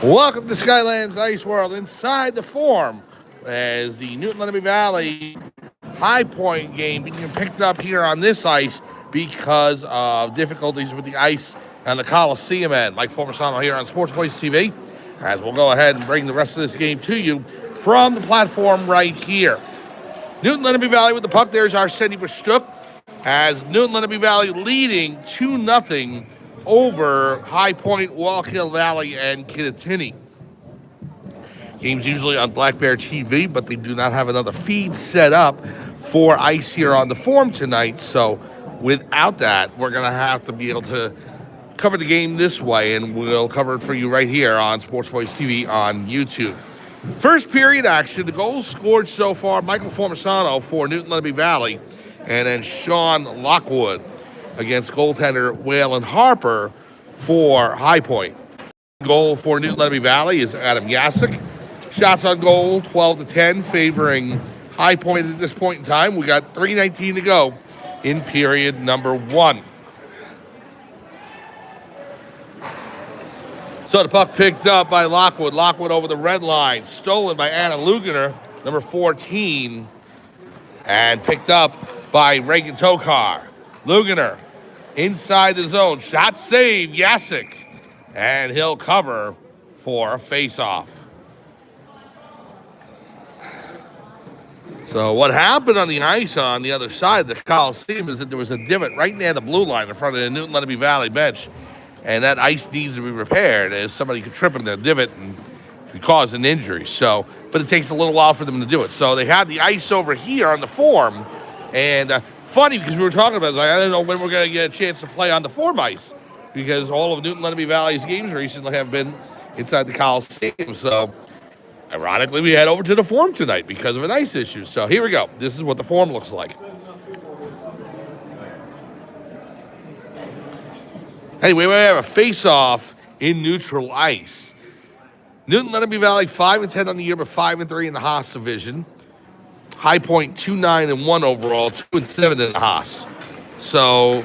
Welcome to Skylands Ice World inside the Forum as the Newton Lenape Valley High Point game being picked up here on this ice because of difficulties with the ice and the Coliseum end. Mike Formasano here on Sports Voice TV as we'll go ahead and bring the rest of this game to you from the platform right here. Newton Lenape Valley with the puck. There's Arsenij Brstuch as Newton Lenape Valley leading 2-0 over High Point, Wallkill Valley, and Kittatinny. Game's usually on Black Bear TV, but they do not have another feed set up for ice here on the Forum tonight. So without that, we're going to have to be able to cover the game this way, and we'll cover it for you right here on Sports Voice TV on YouTube. First period action, the goals scored so far, Michael Formasano for Newton Lenape Valley, and then Sean Lockwood against goaltender Waylon Harper for High Point. Goal for Newton Lenape Valley is Adam Yasik. Shots on goal, 12-10, favoring High Point at this point in time. We got 3:19 to go in period number 1. So the puck picked up by Lockwood. Lockwood over the red line. Stolen by Anna Lugener, number 14. And picked up by Reagan Tokar. Lugener inside the zone. Shot save, Yasik. And he'll cover for a face-off. So what happened on the ice on the other side of the Coliseum is that there was a divot right near the blue line in front of the Newton Lenape Valley bench. And that ice needs to be repaired as somebody could trip in the divot and could cause an injury. So, but it takes a little while for them to do it. So they had the ice over here on the Forum. And funny, because we were talking about it, I don't know when we're going to get a chance to play on the Forum ice, because all of Newton Lenape Valley's games recently have been inside the Coliseum. So ironically, we head over to the Forum tonight because of an ice issue. So here we go. This is what the Forum looks like. Anyway, we have a face-off in neutral ice. Newton Lenape Valley 5-10 on the year, but 5-3 in the Haas division. High Point 2-9-1 overall, 2-7 in the Haas. So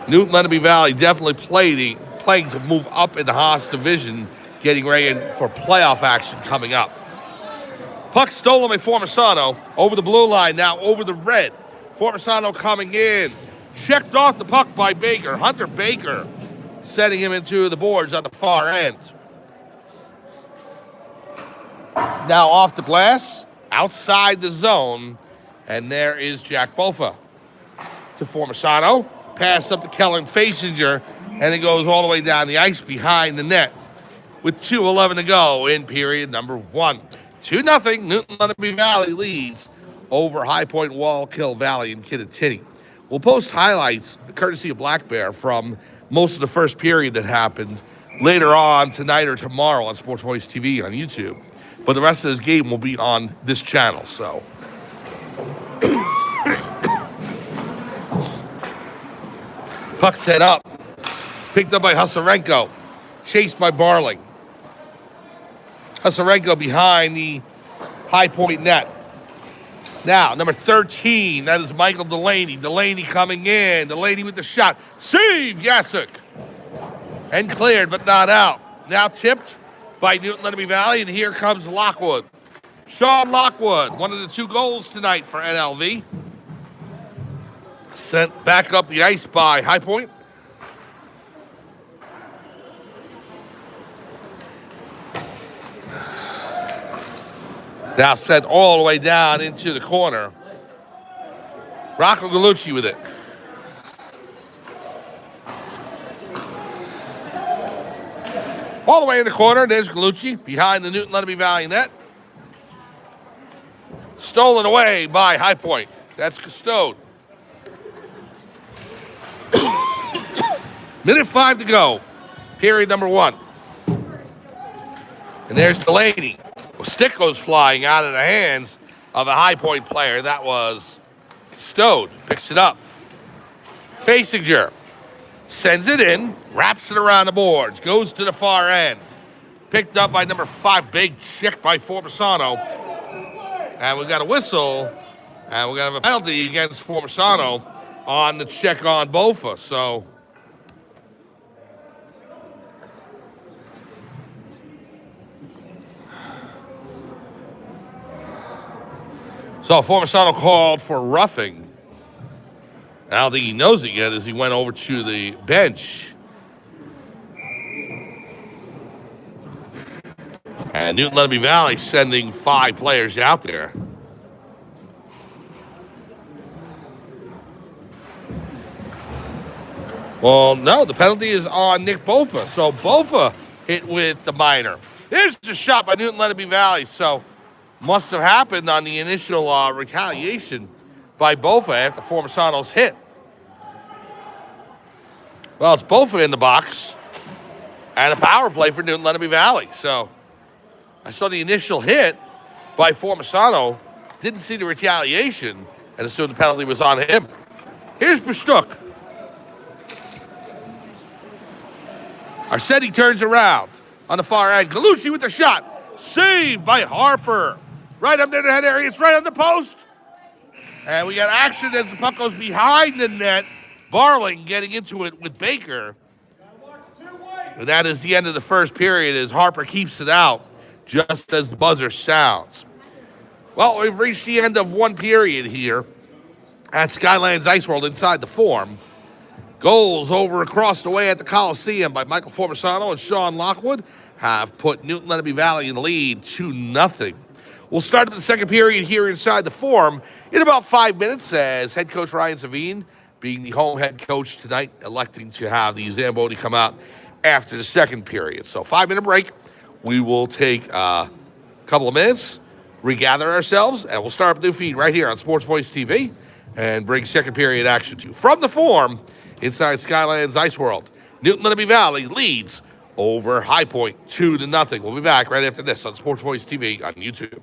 Newton Lenape Valley definitely playing to move up in the Haas division, getting ready for playoff action coming up. Puck stolen by Formasano over the blue line, now over the red. Formasano coming in. Checked off the puck by Baker. Hunter Baker setting him into the boards on the far end. Now off the glass, outside the zone, and there is Jack Bofa to Formasano. Pass up to Kellen Fasinger, and it goes all the way down the ice behind the net with 2:11 to go in period number 1. 2-0, Newton Lenape Valley leads over High Point, Wallkill Valley, and Kittatinny. We'll post highlights, courtesy of Black Bear, from most of the first period that happened later on tonight or tomorrow on Sports Voice TV on YouTube. But the rest of this game will be on this channel, so. Puck set up. Picked up by Husarenko. Chased by Barling. Husarenko behind the High Point net. Now, number 13, that is Michael Delaney. Delaney coming in. Delaney with the shot. Save, Yasik. And cleared, but not out. Now tipped by Newton Lenape Valley, and here comes Lockwood. Sean Lockwood, one of the 2 goals tonight for NLV. Sent back up the ice by High Point. Now sent all the way down into the corner. Rocco Gallucci with it. All the way in the corner, there's Gallucci behind the Newton Lenape Valley net. Stolen away by High Point. That's Custode. Minute 5 to go. Period number 1. And there's Delaney. A stick goes flying out of the hands of a High Point player. That was Custode. Picks it up. Fasinger sends it in, wraps it around the boards, goes to the far end. Picked up by number 5, big check by Formasano. And we've got a whistle, and we're going to have a penalty against Formasano on the check on Bofa. So So Formisano called for roughing. I don't think he knows it yet as he went over to the bench. And Newton Lenape Valley sending 5 players out there. Well, no, the penalty is on Nick Bofa. So Bofa hit with the minor. There's the shot by Newton Lenape Valley. So must have happened on the initial retaliation by Bofa after Formisano's hit. Well, it's Bofa in the box and a power play for Newton Lenape Valley. So I saw the initial hit by Formisano, didn't see the retaliation, and assumed the penalty was on him. Here's Pastuk. Arsetti turns around on the far end. Galucci with the shot. Saved by Harper. Right up there in the head area. It's right on the post. And we got action as the puck goes behind the net. Barling getting into it with Baker. And that is the end of the first period as Harper keeps it out just as the buzzer sounds. Well, we've reached the end of one period here at Skylands Ice World inside the Forum. Goals over across the way at the Coliseum by Michael Formisano and Sean Lockwood have put Newton Lenape Valley in the lead 2-0. We'll start up the second period here inside the Forum in about 5 minutes as head coach Ryan Savine, being the home head coach tonight, electing to have the Zamboni come out after the second period. So 5-minute break. We will take a couple of minutes, regather ourselves, and we'll start up a new feed right here on Sports Voice TV and bring second period action to you. From the Forum, inside Skylands Ice World, Newton Lenape Valley leads over High Point 2-0. We'll be back right after this on Sports Voice TV on YouTube.